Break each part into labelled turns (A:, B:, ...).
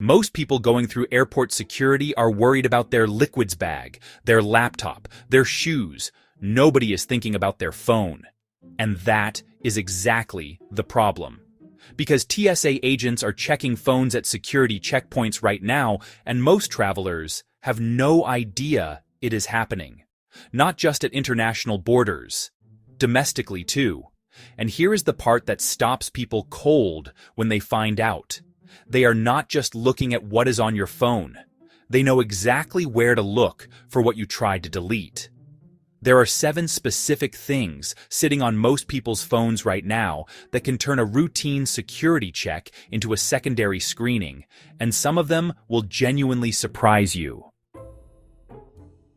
A: Most people going through airport security are worried about their liquids bag, their laptop, their shoes. Nobody is thinking about their phone. And that is exactly the problem. Because TSA agents are checking phones at security checkpoints right now, and most travelers have no idea it is happening. Not just at international borders, domestically too. And here is the part that stops people cold when they find out. They are not just looking at what is on your phone. They know exactly where to look for what you tried to delete. There are 7 specific things sitting on most people's phones right now that can turn a routine security check into a secondary screening, and some of them will genuinely surprise you.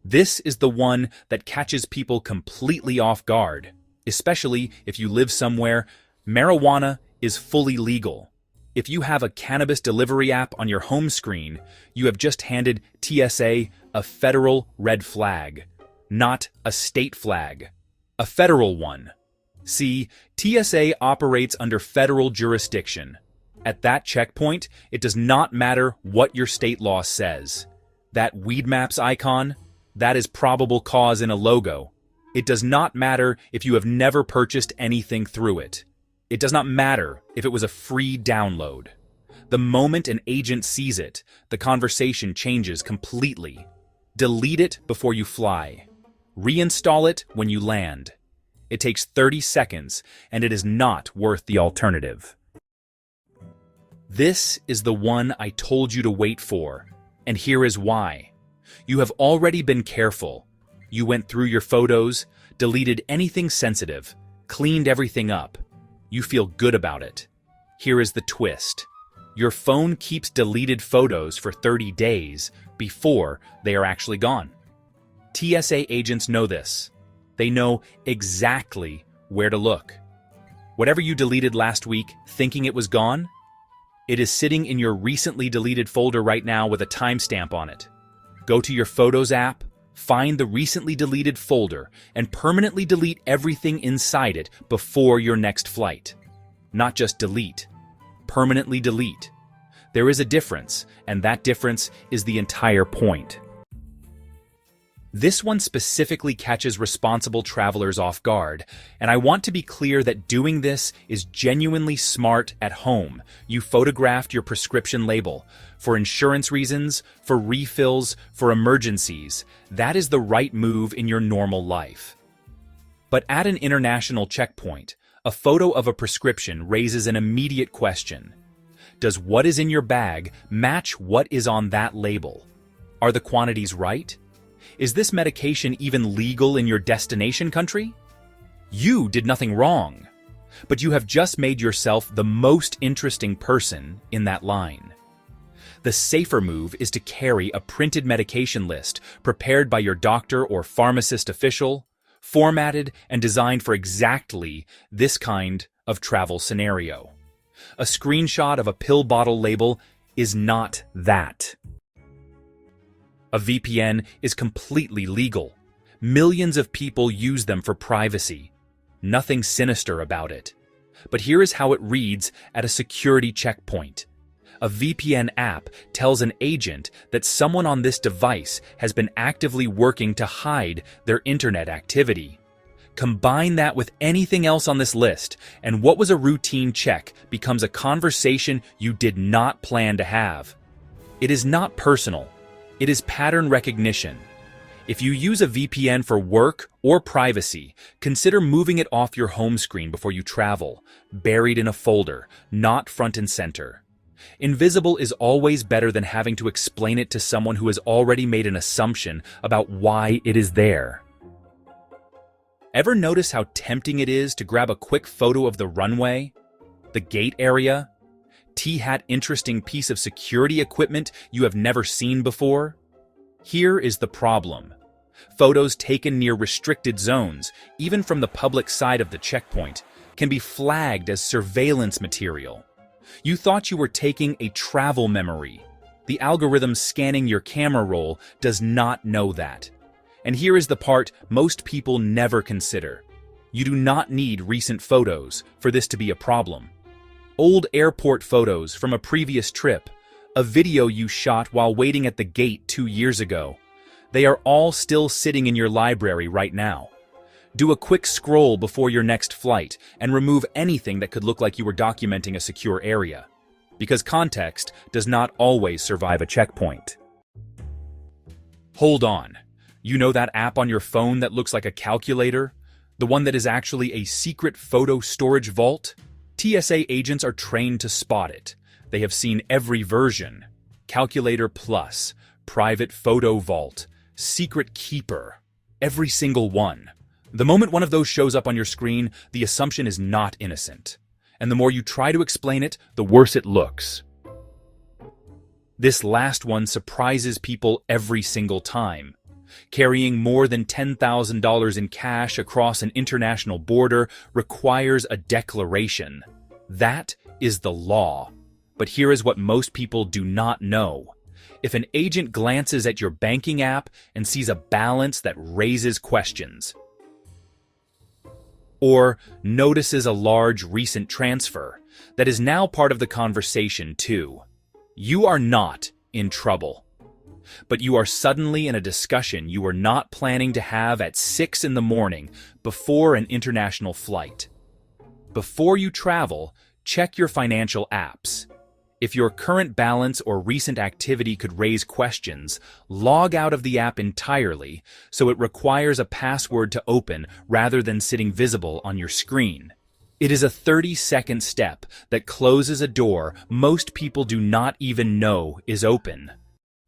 A: This is the one that catches people completely off guard, especially if you live somewhere. Marijuana is fully legal. If you have a cannabis delivery app on your home screen, you have just handed TSA a federal red flag. Not a state flag, a federal one. See, TSA operates under federal jurisdiction. At that checkpoint, it does not matter what your state law says. That weed maps icon, that is probable cause in a logo. It does not matter if you have never purchased anything through it. It does not matter if it was a free download. The moment an agent sees it, the conversation changes completely. Delete it before you fly. Reinstall it when you land. It takes 30 seconds, and it is not worth the alternative. This is the one I told you to wait for, and here is why. You have already been careful. You went through your photos, deleted anything sensitive, cleaned everything up. You feel good about it. Here is the twist. Your phone keeps deleted photos for 30 days before they are actually gone. TSA agents know this. They know exactly where to look. Whatever you deleted last week thinking it was gone, it is sitting in your recently deleted folder right now with a timestamp on it. Go to your Photos app, find the recently deleted folder, and permanently delete everything inside it before your next flight. Not just delete, permanently delete. There is a difference, and that difference is the entire point. This one specifically catches responsible travelers off guard, and I want to be clear that doing this is genuinely smart at home. You photographed your prescription label. For insurance reasons, for refills, for emergencies. That is the right move in your normal life. But at an international checkpoint, a photo of a prescription raises an immediate question. Does what is in your bag match what is on that label? Are the quantities right? Is this medication even legal in your destination country? You did nothing wrong, but you have just made yourself the most interesting person in that line. The safer move is to carry a printed medication list prepared by your doctor or pharmacist official, formatted and designed for exactly this kind of travel scenario. A screenshot of a pill bottle label is not that. A VPN is completely legal. Millions of people use them for privacy. Nothing sinister about it. But here is how it reads at a security checkpoint. A VPN app tells an agent that someone on this device has been actively working to hide their internet activity. Combine that with anything else on this list, and what was a routine check becomes a conversation you did not plan to have. It is not personal. It is pattern recognition. If you use a VPN for work or privacy, consider moving it off your home screen before you travel, buried in a folder, not front and center. Invisible is always better than having to explain it to someone who has already made an assumption about why it is there. Ever notice how tempting it is to grab a quick photo of the runway, the gate area, T-hat interesting piece of security equipment you have never seen before? Here is the problem. Photos taken near restricted zones, even from the public side of the checkpoint, can be flagged as surveillance material. You thought you were taking a travel memory. The algorithm scanning your camera roll does not know that. And here is the part most people never consider. You do not need recent photos for this to be a problem. Old airport photos from a previous trip, a video you shot while waiting at the gate 2 years ago. They are all still sitting in your library right now. Do a quick scroll before your next flight and remove anything that could look like you were documenting a secure area, because context does not always survive a checkpoint. Hold on. You know that app on your phone that looks like a calculator? The one that is actually a secret photo storage vault? TSA agents are trained to spot it. They have seen every version. Calculator Plus, Private Photo Vault, Secret Keeper. Every single one. The moment one of those shows up on your screen, the assumption is not innocent. And the more you try to explain it, the worse it looks. This last one surprises people every single time. Carrying more than $10,000 in cash across an international border requires a declaration. That is the law. But here is what most people do not know. If an agent glances at your banking app and sees a balance that raises questions, or notices a large recent transfer that is now part of the conversation too, you are not in trouble. But you are suddenly in a discussion you were not planning to have at 6 in the morning before an international flight. Before you travel, check your financial apps. If your current balance or recent activity could raise questions, log out of the app entirely so it requires a password to open rather than sitting visible on your screen. It is a 30-second step that closes a door most people do not even know is open.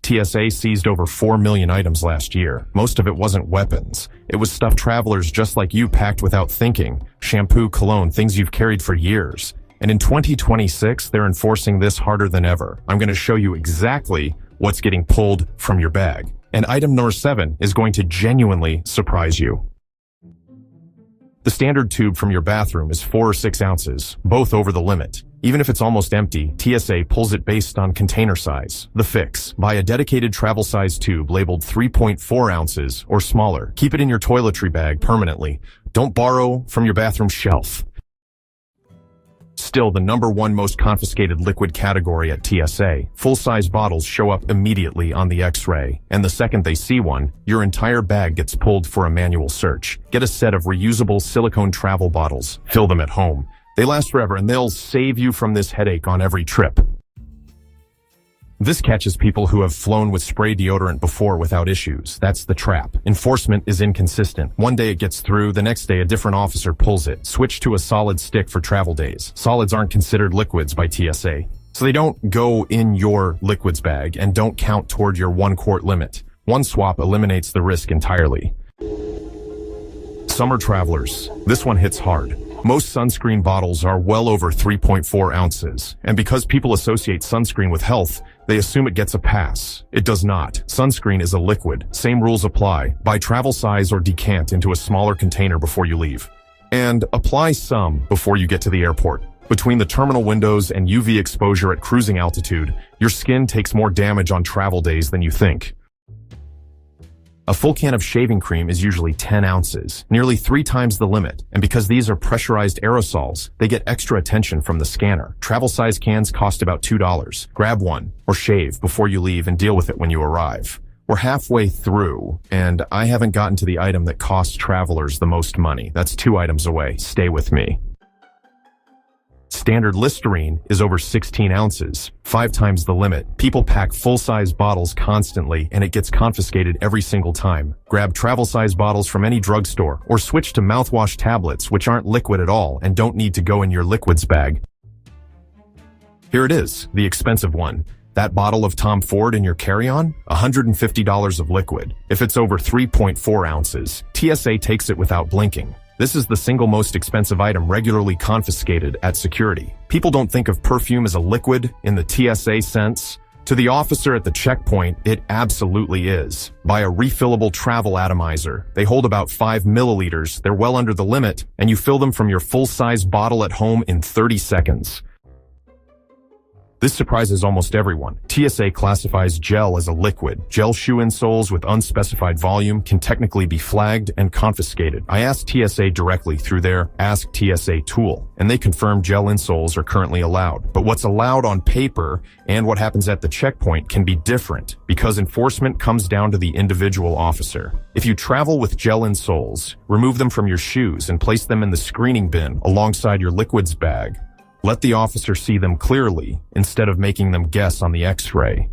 B: TSA seized over 4 million items last year. Most of it wasn't weapons. It was stuff travelers just like you packed without thinking. Shampoo, cologne, things you've carried for years. And in 2026, they're enforcing this harder than ever. I'm going to show you exactly what's getting pulled from your bag. And item number 7 is going to genuinely surprise you. The standard tube from your bathroom is 4 or 6 ounces, both over the limit. Even if it's almost empty, TSA pulls it based on container size. The fix: buy a dedicated travel size tube labeled 3.4 ounces or smaller. Keep it in your toiletry bag permanently. Don't borrow from your bathroom shelf. Still the #1 most confiscated liquid category at TSA. Full-size bottles show up immediately on the X-ray, and the second they see one, your entire bag gets pulled for a manual search. Get a set of reusable silicone travel bottles. Fill them at home. They last forever, and they'll save you from this headache on every trip. This catches people who have flown with spray deodorant before without issues. That's the trap. Enforcement is inconsistent. One day it gets through, the next day a different officer pulls it. Switch to a solid stick for travel days. Solids aren't considered liquids by TSA, so they don't go in your liquids bag and don't count toward your 1-quart limit. One swap eliminates the risk entirely. Summer travelers. This one hits hard. Most sunscreen bottles are well over 3.4 ounces, and because people associate sunscreen with health, they assume it gets a pass. It does not. Sunscreen is a liquid. Same rules apply. Buy travel size or decant into a smaller container before you leave. And apply some before you get to the airport. Between the terminal windows and UV exposure at cruising altitude, your skin takes more damage on travel days than you think. A full can of shaving cream is usually 10 ounces, nearly 3 times the limit, and because these are pressurized aerosols, they get extra attention from the scanner. Travel size cans cost about $2. Grab one, or shave before you leave and deal with it when you arrive. We're halfway through, and I haven't gotten to the item that costs travelers the most money. That's 2 items away. Stay with me. Standard Listerine is over 16 ounces, 5 times the limit. People pack full-size bottles constantly, and it gets confiscated every single time. Grab travel-size bottles from any drugstore, or switch to mouthwash tablets, which aren't liquid at all and don't need to go in your liquids bag. Here it is, the expensive one. That bottle of Tom Ford in your carry-on? $150 of liquid. If it's over 3.4 ounces, TSA takes it without blinking. This is the single most expensive item regularly confiscated at security. People don't think of perfume as a liquid in the TSA sense. To the officer at the checkpoint, it absolutely is. Buy a refillable travel atomizer. They hold about 5 milliliters, they're well under the limit, and you fill them from your full-size bottle at home in 30 seconds. This surprises almost everyone. TSA classifies gel as a liquid. Gel shoe insoles with unspecified volume can technically be flagged and confiscated. I asked TSA directly through their Ask TSA tool, and they confirmed gel insoles are currently allowed. But what's allowed on paper and what happens at the checkpoint can be different because enforcement comes down to the individual officer. If you travel with gel insoles, remove them from your shoes and place them in the screening bin alongside your liquids bag. Let the officer see them clearly instead of making them guess on the X-ray.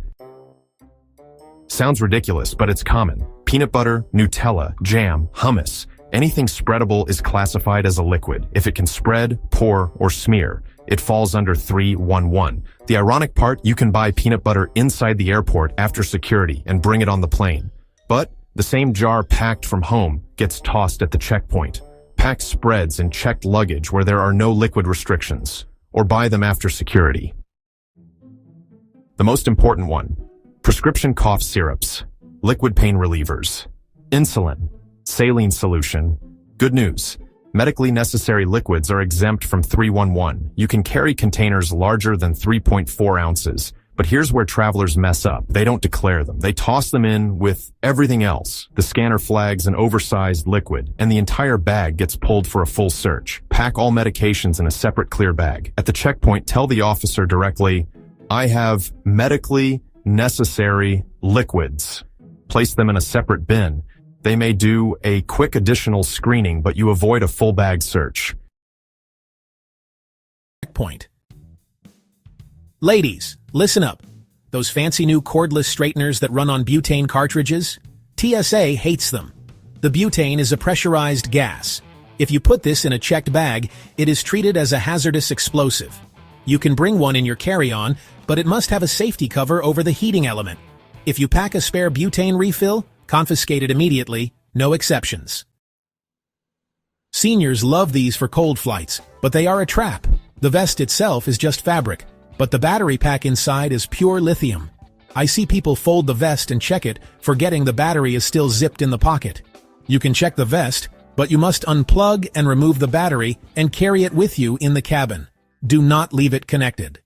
B: Sounds ridiculous, but it's common. Peanut butter, Nutella, jam, hummus, anything spreadable is classified as a liquid. If it can spread, pour, or smear, it falls under 311. The ironic part, you can buy peanut butter inside the airport after security and bring it on the plane. But the same jar packed from home gets tossed at the checkpoint. Pack spreads in checked luggage where there are no liquid restrictions, or buy them after security. The most important one, prescription cough syrups, liquid pain relievers, insulin, saline solution. Good news, medically necessary liquids are exempt from 311. You can carry containers larger than 3.4 ounces. But here's where travelers mess up. They don't declare them. They toss them in with everything else. The scanner flags an oversized liquid, and the entire bag gets pulled for a full search. Pack all medications in a separate clear bag. At the checkpoint, tell the officer directly, I have medically necessary liquids. Place them in a separate bin. They may do a quick additional screening, but you avoid a full bag search.
C: Checkpoint. Ladies, listen up. Those fancy new cordless straighteners that run on butane cartridges? TSA hates them. The butane is a pressurized gas. If you put this in a checked bag, it is treated as a hazardous explosive. You can bring one in your carry-on, but it must have a safety cover over the heating element. If you pack a spare butane refill, confiscate it immediately, no exceptions. Seniors love these for cold flights, but they are a trap. The vest itself is just fabric, but the battery pack inside is pure lithium. I see people fold the vest and check it, forgetting the battery is still zipped in the pocket. You can check the vest, but you must unplug and remove the battery and carry it with you in the cabin. Do not leave it connected.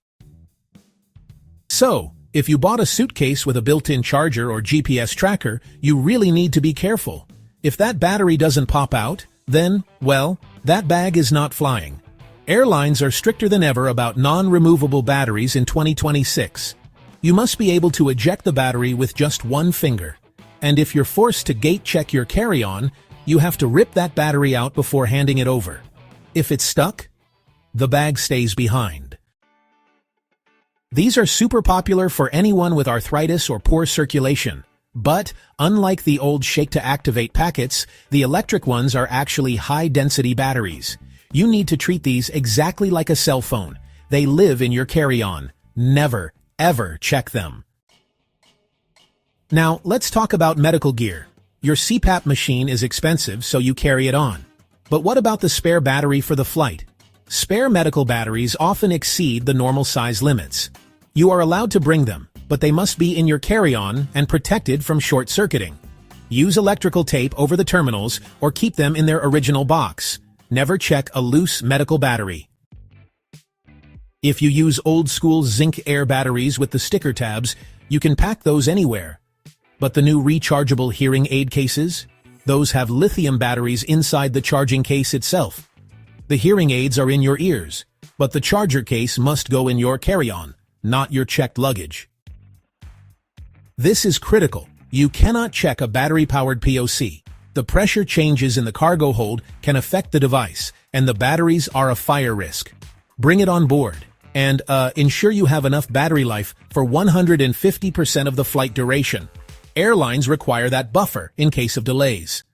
C: So, if you bought a suitcase with a built-in charger or GPS tracker, you really need to be careful. If that battery doesn't pop out, then, well, that bag is not flying. Airlines are stricter than ever about non-removable batteries in 2026. You must be able to eject the battery with just one finger. And if you're forced to gate check your carry-on, you have to rip that battery out before handing it over. If it's stuck, the bag stays behind. These are super popular for anyone with arthritis or poor circulation. But, unlike the old shake-to-activate packets, the electric ones are actually high-density batteries. You need to treat these exactly like a cell phone. They live in your carry-on. Never, ever check them. Now, let's talk about medical gear. Your CPAP machine is expensive, so you carry it on. But what about the spare battery for the flight? Spare medical batteries often exceed the normal size limits. You are allowed to bring them, but they must be in your carry-on and protected from short-circuiting. Use electrical tape over the terminals or keep them in their original box. Never check a loose medical battery. If you use old-school zinc air batteries with the sticker tabs, you can pack those anywhere. But the new rechargeable hearing aid cases? Those have lithium batteries inside the charging case itself. The hearing aids are in your ears, but the charger case must go in your carry-on, not your checked luggage. This is critical. You cannot check a battery-powered POC. The pressure changes in the cargo hold can affect the device, and the batteries are a fire risk. Bring it on board, and ensure you have enough battery life for 150% of the flight duration. Airlines require that buffer in case of delays.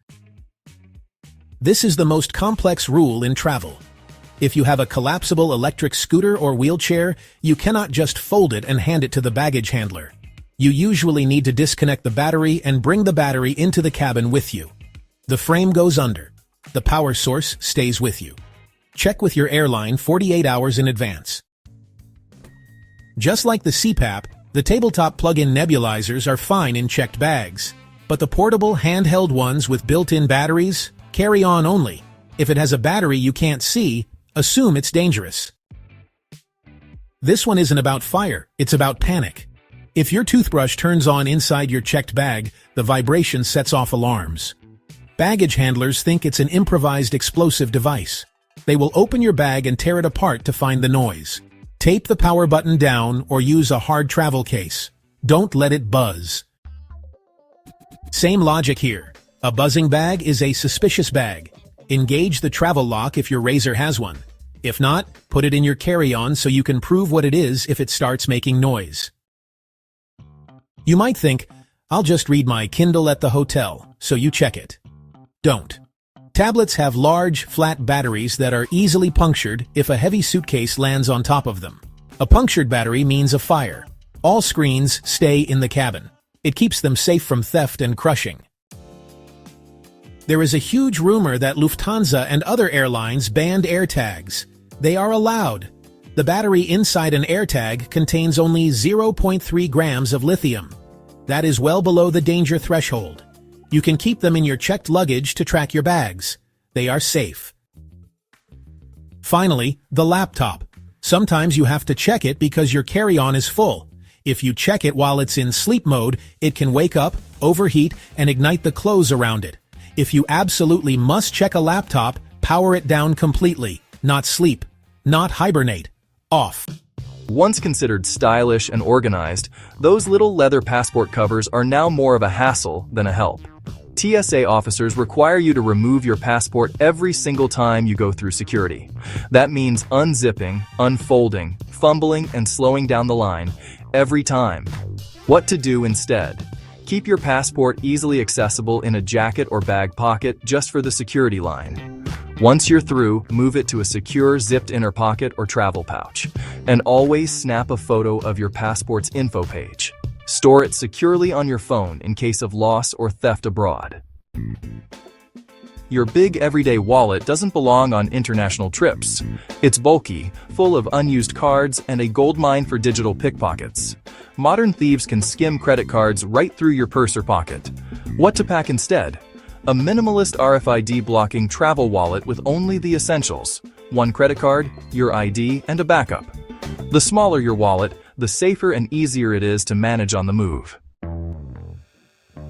C: This is the most complex rule in travel. If you have a collapsible electric scooter or wheelchair, you cannot just fold it and hand it to the baggage handler. You usually need to disconnect the battery and bring the battery into the cabin with you. The frame goes under. The power source stays with you. Check with your airline 48 hours in advance. Just like the CPAP, the tabletop plug-in nebulizers are fine in checked bags. But the portable handheld ones with built-in batteries, carry on only. If it has a battery you can't see, assume it's dangerous. This one isn't about fire, it's about panic. If your toothbrush turns on inside your checked bag, the vibration sets off alarms. Baggage handlers think it's an improvised explosive device. They will open your bag and tear it apart to find the noise. Tape the power button down or use a hard travel case. Don't let it buzz. Same logic here. A buzzing bag is a suspicious bag. Engage the travel lock if your razor has one. If not, put it in your carry-on so you can prove what it is if it starts making noise. You might think, I'll just read my Kindle at the hotel, so you check it. Don't. Tablets have large, flat batteries that are easily punctured if a heavy suitcase lands on top of them. A punctured battery means a fire. All screens stay in the cabin. It keeps them safe from theft and crushing. There is a huge rumor that Lufthansa and other airlines banned AirTags. They are allowed. The battery inside an AirTag contains only 0.3 grams of lithium. That is well below the danger threshold. You can keep them in your checked luggage to track your bags. They are safe. Finally, the laptop. Sometimes you have to check it because your carry-on is full. If you check it while it's in sleep mode, it can wake up, overheat, and ignite the clothes around it. If you absolutely must check a laptop, power it down completely. Not sleep. Not hibernate. Off.
D: Once considered stylish and organized, those little leather passport covers are now more of a hassle than a help. TSA officers require you to remove your passport every single time you go through security. That means unzipping, unfolding, fumbling, and slowing down the line every time. What to do instead? Keep your passport easily accessible in a jacket or bag pocket just for the security line. Once you're through, move it to a secure zipped inner pocket or travel pouch. And always snap a photo of your passport's info page. Store it securely on your phone in case of loss or theft abroad. Your big everyday wallet doesn't belong on international trips. It's bulky, full of unused cards, and a goldmine for digital pickpockets. Modern thieves can skim credit cards right through your purse or pocket. What to pack instead? A minimalist RFID blocking travel wallet with only the essentials. One credit card, your ID, and a backup. The smaller your wallet, the safer and easier it is to manage on the move.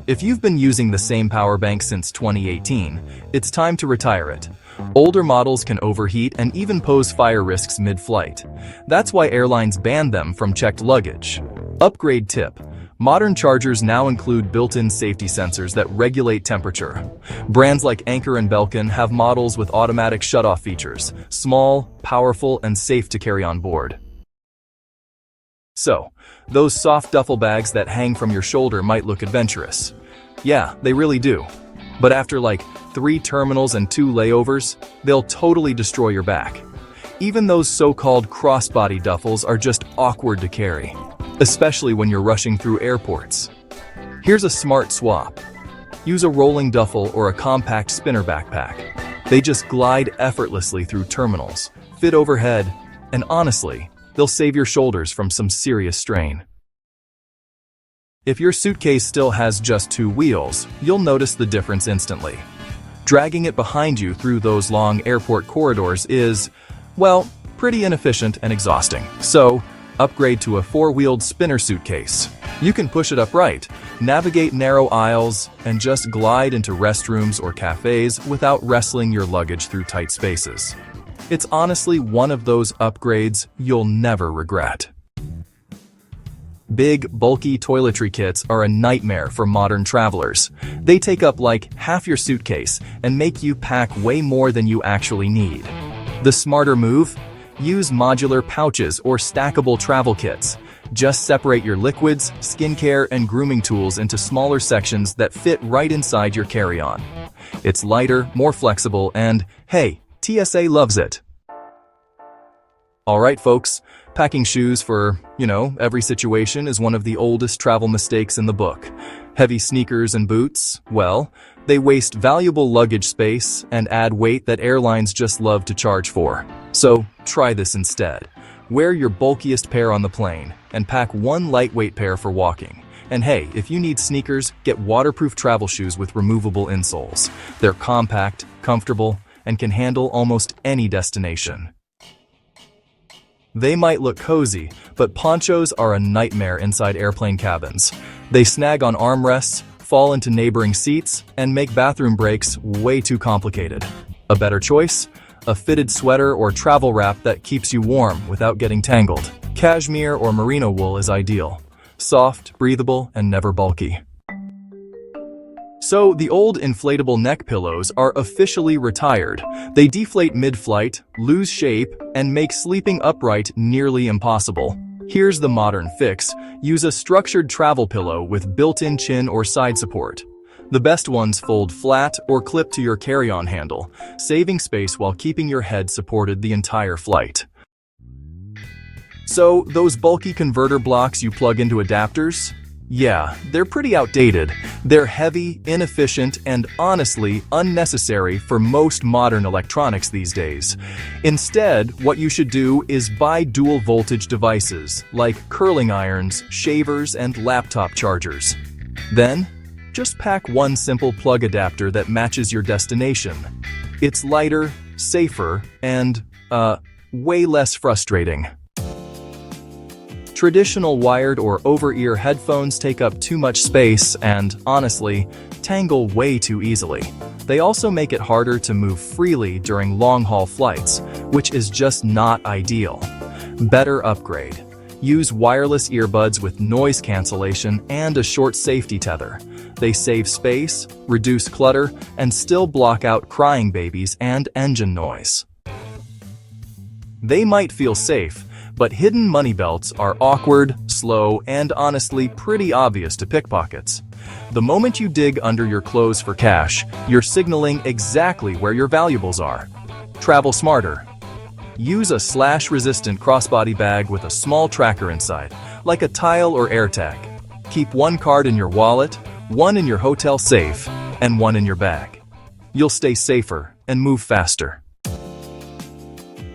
D: If you've been using the same power bank since 2018, it's time to retire it. Older models can overheat and even pose fire risks mid-flight. That's why airlines ban them from checked luggage. Upgrade tip. Modern chargers now include built-in safety sensors that regulate temperature. Brands like Anker and Belkin have models with automatic shut-off features, small, powerful, and safe to carry on board. So, those soft duffel bags that hang from your shoulder might look adventurous. Yeah, they really do. But after like 3 terminals and 2 layovers, they'll totally destroy your back. Even those so-called crossbody duffels are just awkward to carry, especially when you're rushing through airports. Here's a smart swap. Use a rolling duffel or a compact spinner backpack. They just glide effortlessly through terminals, fit overhead, and honestly, they'll save your shoulders from some serious strain. If your suitcase still has just 2 wheels, you'll notice the difference instantly. Dragging it behind you through those long airport corridors is, well, pretty inefficient and exhausting. So, upgrade to a 4-wheeled spinner suitcase. You can push it upright, navigate narrow aisles, and just glide into restrooms or cafes without wrestling your luggage through tight spaces. It's honestly one of those upgrades you'll never regret. Big, bulky toiletry kits are a nightmare for modern travelers. They take up like half your suitcase and make you pack way more than you actually need. The smarter move? Use modular pouches or stackable travel kits. Just separate your liquids, skincare, and grooming tools into smaller sections that fit right inside your carry-on. It's lighter, more flexible, and, hey, TSA loves it. Alright folks, packing shoes for, every situation is one of the oldest travel mistakes in the book. Heavy sneakers and boots, well, they waste valuable luggage space and add weight that airlines just love to charge for. So, try this instead. Wear your bulkiest pair on the plane and pack 1 lightweight pair for walking. And hey, if you need sneakers, get waterproof travel shoes with removable insoles. They're compact, comfortable, and can handle almost any destination. They might look cozy, but ponchos are a nightmare inside airplane cabins. They snag on armrests, fall into neighboring seats, and make bathroom breaks way too complicated. A better choice? A fitted sweater or travel wrap that keeps you warm without getting tangled. Cashmere or merino wool is ideal. Soft, breathable, and never bulky. So, the old inflatable neck pillows are officially retired. They deflate mid-flight, lose shape, and make sleeping upright nearly impossible. Here's the modern fix. Use a structured travel pillow with built-in chin or side support. The best ones fold flat or clip to your carry-on handle, saving space while keeping your head supported the entire flight. So, those bulky converter blocks you plug into adapters? Yeah, they're pretty outdated. They're heavy, inefficient, and honestly unnecessary for most modern electronics these days. Instead, what you should do is buy dual voltage devices like curling irons, shavers, and laptop chargers. Then, just pack one simple plug adapter that matches your destination. It's lighter, safer, and, way less frustrating. Traditional wired or over-ear headphones take up too much space and, honestly, tangle way too easily. They also make it harder to move freely during long-haul flights, which is just not ideal. Better upgrade. Use wireless earbuds with noise cancellation and a short safety tether. They save space, reduce clutter, and still block out crying babies and engine noise. They might feel safe, but hidden money belts are awkward, slow, and honestly pretty obvious to pickpockets. The moment you dig under your clothes for cash, you're signaling exactly where your valuables are. Travel smarter. Use a slash-resistant crossbody bag with a small tracker inside, like a tile or AirTag. Keep one card in your wallet, one in your hotel safe, and one in your bag. You'll stay safer and move faster.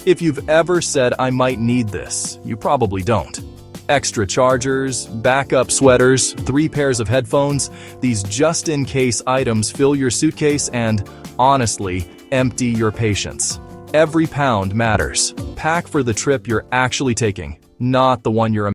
D: If you've ever said, "I might need this," you probably don't. Extra chargers, backup sweaters, 3 pairs of headphones, these just-in-case items fill your suitcase and, honestly, empty your patience. Every pound matters. Pack for the trip you're actually taking, not the one you're